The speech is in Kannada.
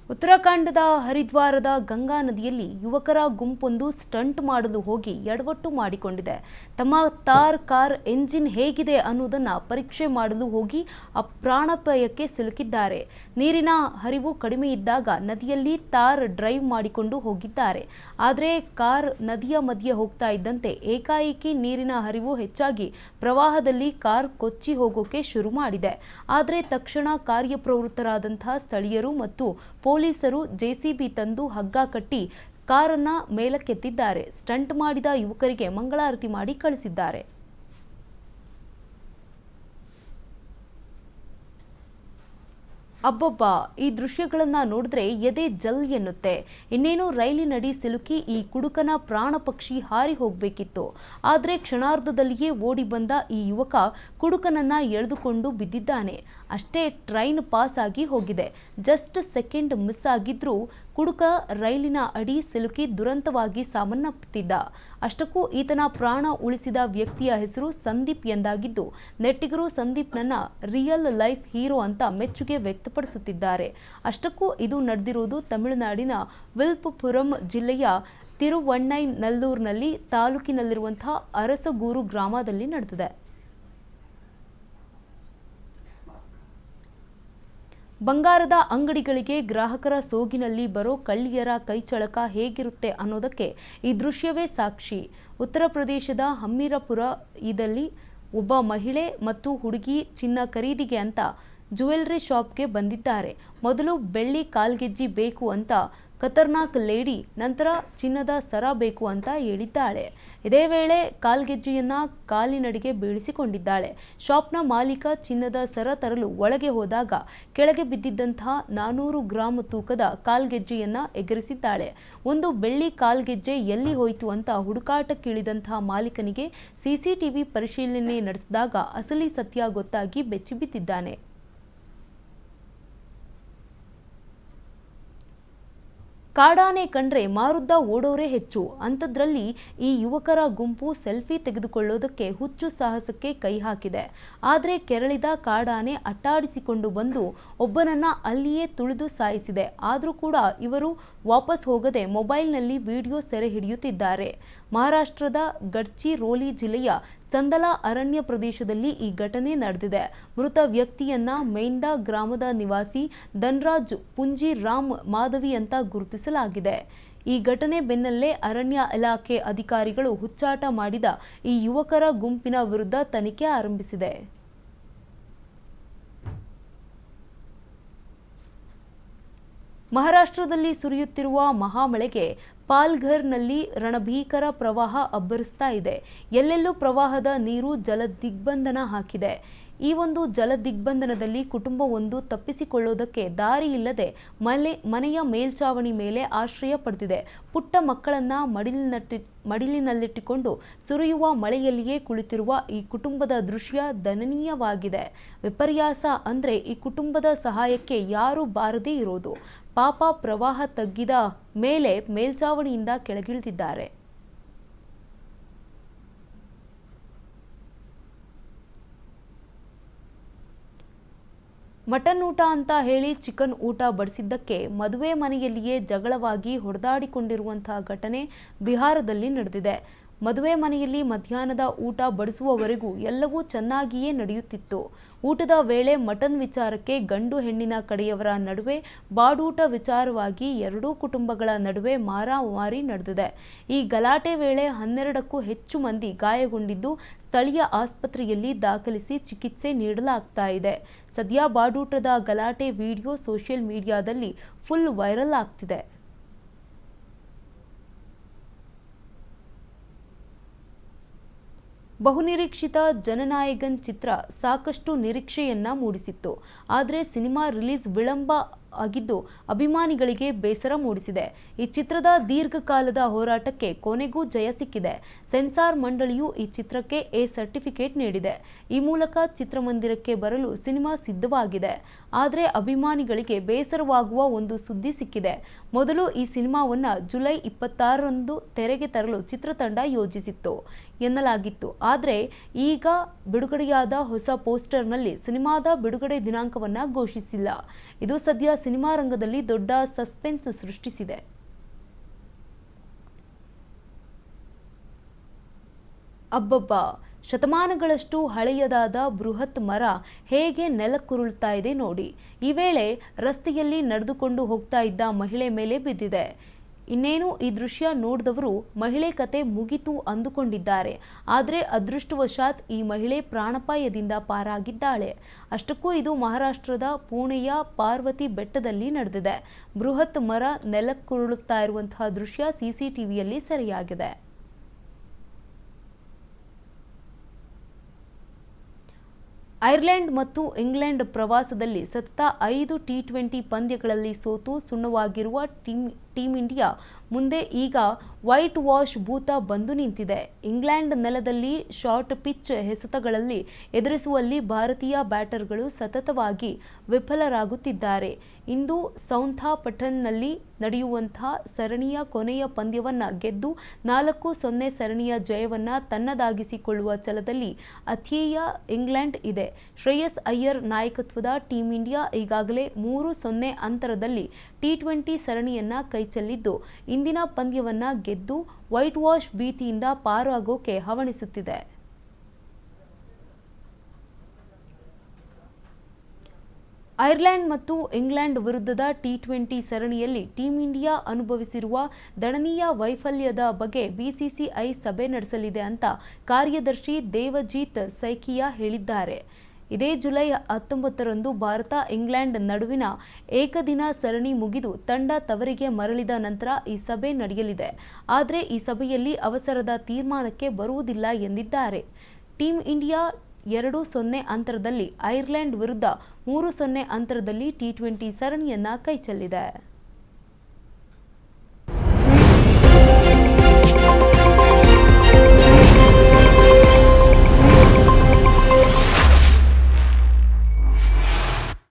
ಉತ್ತರಾಖಂಡದ ಹರಿದ್ವಾರದ ಗಂಗಾ ನದಿಯಲ್ಲಿ ಯುವಕರ ಗುಂಪೊಂದು ಸ್ಟಂಟ್ ಮಾಡಲು ಹೋಗಿ ಎಡವಟ್ಟು ಮಾಡಿಕೊಂಡಿದೆ. ತಮ್ಮ ಥಾರ್ ಕಾರ್ ಎಂಜಿನ್ ಹೇಗಿದೆ ಅನ್ನೋದನ್ನ ಪರೀಕ್ಷೆ ಮಾಡಲು ಹೋಗಿ ಪ್ರಾಣಾಪಾಯಕ್ಕೆ ಸಿಲುಕಿದ್ದಾರೆ. ನೀರಿನ ಹರಿವು ಕಡಿಮೆ ಇದ್ದಾಗ ನದಿಯಲ್ಲಿ ಥಾರ್ ಡ್ರೈವ್ ಮಾಡಿಕೊಂಡು ಹೋಗಿದ್ದಾರೆ. ಆದರೆ ಕಾರ್ ನದಿಯ ಮಧ್ಯೆ ಹೋಗ್ತಾ ಇದ್ದಂತೆ ಏಕಾಏಕಿ ನೀರಿನ ಹರಿವು ಹೆಚ್ಚಾಗಿ ಪ್ರವಾಹದಲ್ಲಿ ಕಾರ್ ಕೊಚ್ಚಿ ಹೋಗೋಕೆ ಶುರು ಮಾಡಿದೆ. ಆದರೆ ತಕ್ಷಣ ಕಾರ್ಯಪ್ರವೃತ್ತರಾದಂತಹ ಸ್ಥಳೀಯರು ಮತ್ತು ಪೊಲೀಸರು ಜೆಸಿಬಿ ತಂದು ಹಗ್ಗ ಕಟ್ಟಿ ಕಾರನ್ನ ಮೇಲಕ್ಕೆತ್ತಿದ್ದಾರೆ. ಸ್ಟಂಟ್ ಮಾಡಿದ ಯುವಕರಿಗೆ ಮಂಗಳಾರತಿ ಮಾಡಿ ಕಳಿಸಿದ್ದಾರೆ. ಅಬ್ಬಬ್ಬಾ, ಈ ದೃಶ್ಯಗಳನ್ನ ನೋಡಿದ್ರೆ ಎದೆ ಜಲ್ ಎನ್ನುತ್ತೆ. ಇನ್ನೇನು ರೈಲಿನಡಿ ಸಿಲುಕಿ ಈ ಕುಡುಕನ ಪ್ರಾಣ ಪಕ್ಷಿ ಹಾರಿ ಹೋಗ್ಬೇಕಿತ್ತು. ಆದರೆ ಕ್ಷಣಾರ್ಧದಲ್ಲಿಯೇ ಓಡಿ ಬಂದ ಈ ಯುವಕ ಕುಡುಕನನ್ನ ಎಳೆದುಕೊಂಡು ಬಿದ್ದಿದ್ದಾನೆ. ಅಷ್ಟೇ, ಟ್ರೈನ್ ಪಾಸ್ ಆಗಿ ಹೋಗಿದೆ. ಜಸ್ಟ್ ಸೆಕೆಂಡ್ ಮಿಸ್ ಆಗಿದ್ರೂ ಕುಡುಕ ರೈಲಿನ ಅಡಿ ಸಿಲುಕಿ ದುರಂತವಾಗಿ ಸಾವನ್ನಪ್ಪುತ್ತಿದ್ದ. ಅಷ್ಟಕ್ಕೂ ಈತನ ಪ್ರಾಣ ಉಳಿಸಿದ ವ್ಯಕ್ತಿಯ ಹೆಸರು ಸಂದೀಪ್ ಎಂದಾಗಿದ್ದು, ನೆಟ್ಟಿಗರು ಸಂದೀಪ್ನನ್ನ ರಿಯಲ್ ಲೈಫ್ ಹೀರೋ ಅಂತ ಮೆಚ್ಚುಗೆ ವ್ಯಕ್ತಪಡಿಸುತ್ತಿದ್ದಾರೆ. ಅಷ್ಟಕ್ಕೂ ಇದು ನಡೆದಿರುವುದು ತಮಿಳುನಾಡಿನ ವಿಲ್ಪುಪುರಂ ಜಿಲ್ಲೆಯ ತಿರುವಣ್ಣೈನಲ್ಲೂರಿನಲ್ಲಿ ತಾಲೂಕಿನಲ್ಲಿರುವಂತಹ ಅರಸಗೂರು ಗ್ರಾಮದಲ್ಲಿ ನಡೆದಿದೆ. ಬಂಗಾರದ ಅಂಗಡಿಗಳಿಗೆ ಗ್ರಾಹಕರ ಸೋಗಿನಲ್ಲಿ ಬರೋ ಕಳ್ಳಿಯರ ಕೈಚಳಕ ಹೇಗಿರುತ್ತೆ ಅನ್ನೋದಕ್ಕೆ ಈ ದೃಶ್ಯವೇ ಸಾಕ್ಷಿ. ಉತ್ತರ ಪ್ರದೇಶದ ಹಮ್ಮಿರಪುರ ಇದಲ್ಲಿ ಒಬ್ಬ ಮಹಿಳೆ ಮತ್ತು ಹುಡುಗಿ ಚಿನ್ನ ಖರೀದಿಗೆ ಅಂತ ಜ್ಯುವೆಲ್ಲರಿ ಶಾಪ್ಗೆ ಬಂದಿದ್ದಾರೆ. ಮೊದಲು ಬೆಳ್ಳಿ ಕಾಲ್ಗೆಜ್ಜಿ ಬೇಕು ಅಂತ ಖತರ್ನಾಕ್ ಲೇಡಿ ನಂತರ ಚಿನ್ನದ ಸರ ಬೇಕು ಅಂತ ಹೇಳಿದ್ದಾಳೆ. ಇದೇ ವೇಳೆ ಕಾಲ್ಗೆಜ್ಜೆಯನ್ನ ಕಾಲಿನಡಿಗೆ ಬೀಳಿಸಿಕೊಂಡಿದ್ದಾಳೆ. ಶಾಪ್ನ ಮಾಲೀಕ ಚಿನ್ನದ ಸರ ತರಲು ಒಳಗೆ ಹೋದಾಗ ಕೆಳಗೆ ಬಿದ್ದಿದ್ದಂತಹ 400 ಗ್ರಾಂ ತೂಕದ ಕಾಲ್ಗೆಜ್ಜೆಯನ್ನ ಎಗರಿಸಿದ್ದಾಳೆ. ಒಂದು ಬೆಳ್ಳಿ ಕಾಲ್ಗೆಜ್ಜೆ ಎಲ್ಲಿ ಹೋಯಿತು ಅಂತ ಹುಡುಕಾಟಕ್ಕಿಳಿದಂತಹ ಮಾಲೀಕನಿಗೆ ಸಿಸಿಟಿವಿ ಪರಿಶೀಲನೆ ನಡೆಸಿದಾಗ ಅಸಲಿ ಸತ್ಯ ಗೊತ್ತಾಗಿ ಬೆಚ್ಚಿಬಿದ್ದಿದ್ದಾನೆ. ಕಾಡಾನೆ ಕಂಡ್ರೆ ಮಾರುದ್ದ ಓಡೋರೇ ಹೆಚ್ಚು. ಅಂಥದ್ರಲ್ಲಿ ಈ ಯುವಕರ ಗುಂಪು ಸೆಲ್ಫಿ ತೆಗೆದುಕೊಳ್ಳೋದಕ್ಕೆ ಹುಚ್ಚು ಸಾಹಸಕ್ಕೆ ಕೈ ಹಾಕಿದೆ. ಆದರೆ ಕೆರಳಿದ ಕಾಡಾನೆ ಅಟ್ಟಾಡಿಸಿಕೊಂಡು ಬಂದು ಒಬ್ಬನನ್ನ ಅಲ್ಲಿಯೇ ತುಳಿದು ಸಾಯಿಸಿದೆ. ಆದರೂ ಕೂಡ ಇವರು ವಾಪಸ್ ಹೋಗದೆ ಮೊಬೈಲ್ನಲ್ಲಿ ವಿಡಿಯೋ ಸೆರೆ ಹಿಡಿಯುತ್ತಿದ್ದಾರೆ. ಮಹಾರಾಷ್ಟ್ರದ ಗಡ್ಚಿರೋಲಿ ಜಿಲ್ಲೆಯ ಚಂದಲಾ ಅರಣ್ಯ ಪ್ರದೇಶದಲ್ಲಿ ಈ ಘಟನೆ ನಡೆದಿದೆ. ಮೃತ ವ್ಯಕ್ತಿಯನ್ನ ಮೇಂದಾ ಗ್ರಾಮದ ನಿವಾಸಿ ಧನ್ರಾಜ್ ಪುಂಜಿರಾಮ್ ಮಾಧವಿ ಅಂತ ಗುರುತಿಸಲಾಗಿದೆ. ಈ ಘಟನೆ ಬೆನ್ನಲ್ಲೇ ಅರಣ್ಯ ಇಲಾಖೆ ಅಧಿಕಾರಿಗಳು ಹುಚ್ಚಾಟ ಮಾಡಿದ ಈ ಯುವಕರ ಗುಂಪಿನ ವಿರುದ್ಧ ತನಿಖೆ ಆರಂಭಿಸಿದೆ. ಮಹಾರಾಷ್ಟ್ರದಲ್ಲಿ ಸುರಿಯುತ್ತಿರುವ ಮಹಾಮಳೆಗೆ ಪಾಲ್ಘರ್ನಲ್ಲಿ ರಣಭೀಕರ ಪ್ರವಾಹ ಅಬ್ಬರಿಸ್ತಾ ಇದೆ. ಎಲ್ಲೆಲ್ಲೂ ಪ್ರವಾಹದ ನೀರು ಜಲದಿಗ್ಬಂಧನ ಹಾಕಿದೆ. ಈ ಒಂದು ಜಲದಿಗ್ಬಂಧನದಲ್ಲಿ ಕುಟುಂಬವೊಂದು ತಪ್ಪಿಸಿಕೊಳ್ಳೋದಕ್ಕೆ ದಾರಿ ಇಲ್ಲದೆ ಮನೆಯ ಮೇಲ್ಚಾವಣಿ ಮೇಲೆ ಆಶ್ರಯ ಪಡೆದಿದೆ. ಪುಟ್ಟ ಮಕ್ಕಳನ್ನ ಮಡಿಲಿನಲ್ಲಿಟ್ಟುಕೊಂಡು ಸುರಿಯುವ ಮಳೆಯಲ್ಲಿಯೇ ಕುಳಿತಿರುವ ಈ ಕುಟುಂಬದ ದೃಶ್ಯ ದಯನೀಯವಾಗಿದೆ. ವಿಪರ್ಯಾಸ ಅಂದ್ರೆ ಈ ಕುಟುಂಬದ ಸಹಾಯಕ್ಕೆ ಯಾರೂ ಬಾರದೇ ಇರೋದು. ಪಾಪ, ಪ್ರವಾಹ ತಗ್ಗಿದ ಮೇಲೆ ಮೇಲ್ಚಾವಣಿಯಿಂದ ಕೆಳಗಿಳಿದಿದ್ದಾರೆ. ಮಟನ್ ಊಟ ಅಂತ ಹೇಳಿ ಚಿಕನ್ ಊಟ ಬಡಿಸಿದ್ದಕ್ಕೆ ಮದುವೆ ಮನೆಯಲ್ಲಿಯೇ ಜಗಳವಾಗಿ ಹೊಡೆದಾಡಿಕೊಂಡಿರುವಂತಹ ಘಟನೆ ಬಿಹಾರದಲ್ಲಿ ನಡೆದಿದೆ. ಮದುವೆ ಮನೆಯಲ್ಲಿ ಮಧ್ಯಾಹ್ನದ ಊಟ ಬಡಿಸುವವರೆಗೂ ಎಲ್ಲವೂ ಚೆನ್ನಾಗಿಯೇ ನಡೆಯುತ್ತಿತ್ತು. ಊಟದ ವೇಳೆ ಮಟನ್ ವಿಚಾರಕ್ಕೆ ಗಂಡು ಹೆಣ್ಣಿನ ಕಡೆಯವರ ನಡುವೆ ಬಾಡೂಟ ವಿಚಾರವಾಗಿ ಎರಡೂ ಕುಟುಂಬಗಳ ನಡುವೆ ಮಾರಾಮಾರಿ ನಡೆದಿದೆ. ಈ ಗಲಾಟೆ ವೇಳೆ 12ಕ್ಕೂ ಹೆಚ್ಚು ಮಂದಿ ಗಾಯಗೊಂಡಿದ್ದು ಸ್ಥಳೀಯ ಆಸ್ಪತ್ರೆಯಲ್ಲಿ ದಾಖಲಿಸಿ ಚಿಕಿತ್ಸೆ ನೀಡಲಾಗ್ತಾ ಇದೆ. ಸದ್ಯ ಬಾಡೂಟದ ಗಲಾಟೆ ವಿಡಿಯೋ ಸೋಷಿಯಲ್ ಮೀಡಿಯಾದಲ್ಲಿ ಫುಲ್ ವೈರಲ್ ಆಗ್ತಿದೆ. ಬಹುನಿರೀಕ್ಷಿತ ಜನನಾಯಕನ್ ಚಿತ್ರ ಸಾಕಷ್ಟು ನಿರೀಕ್ಷೆಯನ್ನ ಮೂಡಿಸಿತ್ತು. ಆದರೆ ಸಿನಿಮಾ ರಿಲೀಸ್ ವಿಳಂಬ ಆಗಿದ್ದು ಅಭಿಮಾನಿಗಳಿಗೆ ಬೇಸರ ಮೂಡಿಸಿದೆ. ಈ ಚಿತ್ರದ ದೀರ್ಘಕಾಲದ ಹೋರಾಟಕ್ಕೆ ಕೊನೆಗೂ ಜಯ ಸಿಕ್ಕಿದೆ. ಸೆನ್ಸಾರ್ ಮಂಡಳಿಯು ಈ ಚಿತ್ರಕ್ಕೆ ಎ ಸರ್ಟಿಫಿಕೇಟ್ ನೀಡಿದೆ. ಈ ಮೂಲಕ ಚಿತ್ರಮಂದಿರಕ್ಕೆ ಬರಲು ಸಿನಿಮಾ ಸಿದ್ಧವಾಗಿದೆ. ಆದರೆ ಅಭಿಮಾನಿಗಳಿಗೆ ಬೇಸರವಾಗುವ ಒಂದು ಸುದ್ದಿ ಸಿಕ್ಕಿದೆ. ಮೊದಲು ಈ ಸಿನಿಮಾವನ್ನ ಜುಲೈ 26ರಂದು ತೆರೆಗೆ ತರಲು ಚಿತ್ರತಂಡ ಯೋಜಿಸಿತ್ತು. ಎನ್ನಲಾಗಿತ್ತು. ಆದರೆ ಈಗ ಬಿಡುಗಡೆಯಾದ ಹೊಸ ಪೋಸ್ಟರ್ನಲ್ಲಿ ಸಿನಿಮಾದ ಬಿಡುಗಡೆ ದಿನಾಂಕವನ್ನು ಘೋಷಿಸಿಲ್ಲ. ಇದು ಸದ್ಯ ಸಿನಿಮಾ ರಂಗದಲ್ಲಿ ದೊಡ್ಡ ಸಸ್ಪೆನ್ಸ್ ಸೃಷ್ಟಿಸಿದೆ. ಅಬ್ಬಬ್ಬಾ, ಶತಮಾನಗಳಷ್ಟು ಹಳೆಯದಾದ ಬೃಹತ್ ಮರ ಹೇಗೆ ನೆಲಕ್ಕುರುಳ್ತಾ ಇದೆ ನೋಡಿ. ಈ ವೇಳೆ ರಸ್ತೆಯಲ್ಲಿ ನಡೆದುಕೊಂಡು ಹೋಗ್ತಾ ಇದ್ದ ಮಹಿಳೆ ಮೇಲೆ ಬಿದ್ದಿದೆ. ಇನ್ನೇನು ಈ ದೃಶ್ಯ ನೋಡಿದವರು ಮಹಿಳೆ ಕತೆ ಮುಗಿತು ಅಂದುಕೊಂಡಿದ್ದಾರೆ. ಆದರೆ ಅದೃಷ್ಟವಶಾತ್ ಈ ಮಹಿಳೆ ಪ್ರಾಣಾಪಾಯದಿಂದ ಪಾರಾಗಿದ್ದಾಳೆ. ಅಷ್ಟಕ್ಕೂ ಇದು ಮಹಾರಾಷ್ಟ್ರದ ಪುಣೆಯ ಪಾರ್ವತಿ ಬೆಟ್ಟದಲ್ಲಿ ನಡೆದಿದೆ. ಬೃಹತ್ ಮರ ನೆಲಕ್ಕುರುಳುತ್ತಾ ಇರುವಂತಹ ದೃಶ್ಯ ಸಿಸಿಟಿವಿಯಲ್ಲಿ ಸೆರೆಯಾಗಿದೆ. ಐರ್ಲೆಂಡ್ ಮತ್ತು ಇಂಗ್ಲೆಂಡ್ ಪ್ರವಾಸದಲ್ಲಿ ಸತತ 5 ಟಿ20 ಪಂದ್ಯಗಳಲ್ಲಿ ಸೋತು ಸುಣ್ಣವಾಗಿರುವ ಟೀಮ್ ಇಂಡಿಯಾ ಮುಂದೆ ಈಗ ವೈಟ್ ವಾಶ್ ಭೂತ ಬಂದು ನಿಂತಿದೆ. ಇಂಗ್ಲೆಂಡ್ ನೆಲದಲ್ಲಿ ಶಾರ್ಟ್ ಪಿಚ್ ಎಸೆತಗಳಲ್ಲಿ ಎದುರಿಸುವಲ್ಲಿ ಭಾರತೀಯ ಬ್ಯಾಟರ್ಗಳು ಸತತವಾಗಿ ವಿಫಲರಾಗುತ್ತಿದ್ದಾರೆ. ಇಂದು ಸೌಂಥಾಂಪ್ಟನ್ನಲ್ಲಿ ನಡೆಯುವಂತಹ ಸರಣಿಯ ಕೊನೆಯ ಪಂದ್ಯವನ್ನು ಗೆದ್ದು 4-0 ಸರಣಿಯ ಜಯವನ್ನು ತನ್ನದಾಗಿಸಿಕೊಳ್ಳುವ ಛಲದಲ್ಲಿ ಅಥೇಯ ಇಂಗ್ಲೆಂಡ್ ಇದೆ. ಶ್ರೇಯಸ್ ಅಯ್ಯರ್ ನಾಯಕತ್ವದ ಟೀಮ್ ಇಂಡಿಯಾ ಈಗಾಗಲೇ 3-0 ಅಂತರದಲ್ಲಿ ಟಿ20 ಸರಣಿಯನ್ನ ಕೈಚೆಲ್ಲಿದ್ದು ಇಂದಿನ ಪಂದ್ಯವನ್ನ ಗೆದ್ದು ವೈಟ್ ವಾಶ್ ಭೀತಿಯಿಂದ ಪಾರಾಗೋಕೆ ಹವಣಿಸುತ್ತಿದೆ. ಐರ್ಲೆಂಡ್ ಮತ್ತು ಇಂಗ್ಲೆಂಡ್ ವಿರುದ್ಧದ ಟಿ20 ಸರಣಿಯಲ್ಲಿ ಟೀಂ ಇಂಡಿಯಾ ಅನುಭವಿಸಿರುವ ದಯನೀಯ ವೈಫಲ್ಯದ ಬಗ್ಗೆ ಬಿಸಿಸಿಐ ಸಭೆ ನಡೆಸಲಿದೆ ಅಂತ ಕಾರ್ಯದರ್ಶಿ ದೇವಜೀತ್ ಸೈಕಿಯಾ ಹೇಳಿದ್ದಾರೆ. ಇದೇ ಜುಲೈ 19ರಂದು ಭಾರತ-ಇಂಗ್ಲೆಂಡ್ ನಡುವಿನ ಏಕದಿನ ಸರಣಿ ಮುಗಿದು ತಂಡ ತವರಿಗೆ ಮರಳಿದ ನಂತರ ಈ ಸಭೆ ನಡೆಯಲಿದೆ. ಆದರೆ ಈ ಸಭೆಯಲ್ಲಿ ಅವಸರದ ತೀರ್ಮಾನಕ್ಕೆ ಬರುವುದಿಲ್ಲ ಎಂದಿದ್ದಾರೆ. ಟೀಂ ಇಂಡಿಯಾ 2-0 ಅಂತರದಲ್ಲಿ ಐರ್ಲೆಂಡ್ ವಿರುದ್ಧ 3-0 ಅಂತರದಲ್ಲಿ ಟಿ20 ಸರಣಿಯನ್ನ ಕೈಚೆಲ್ಲಿದೆ.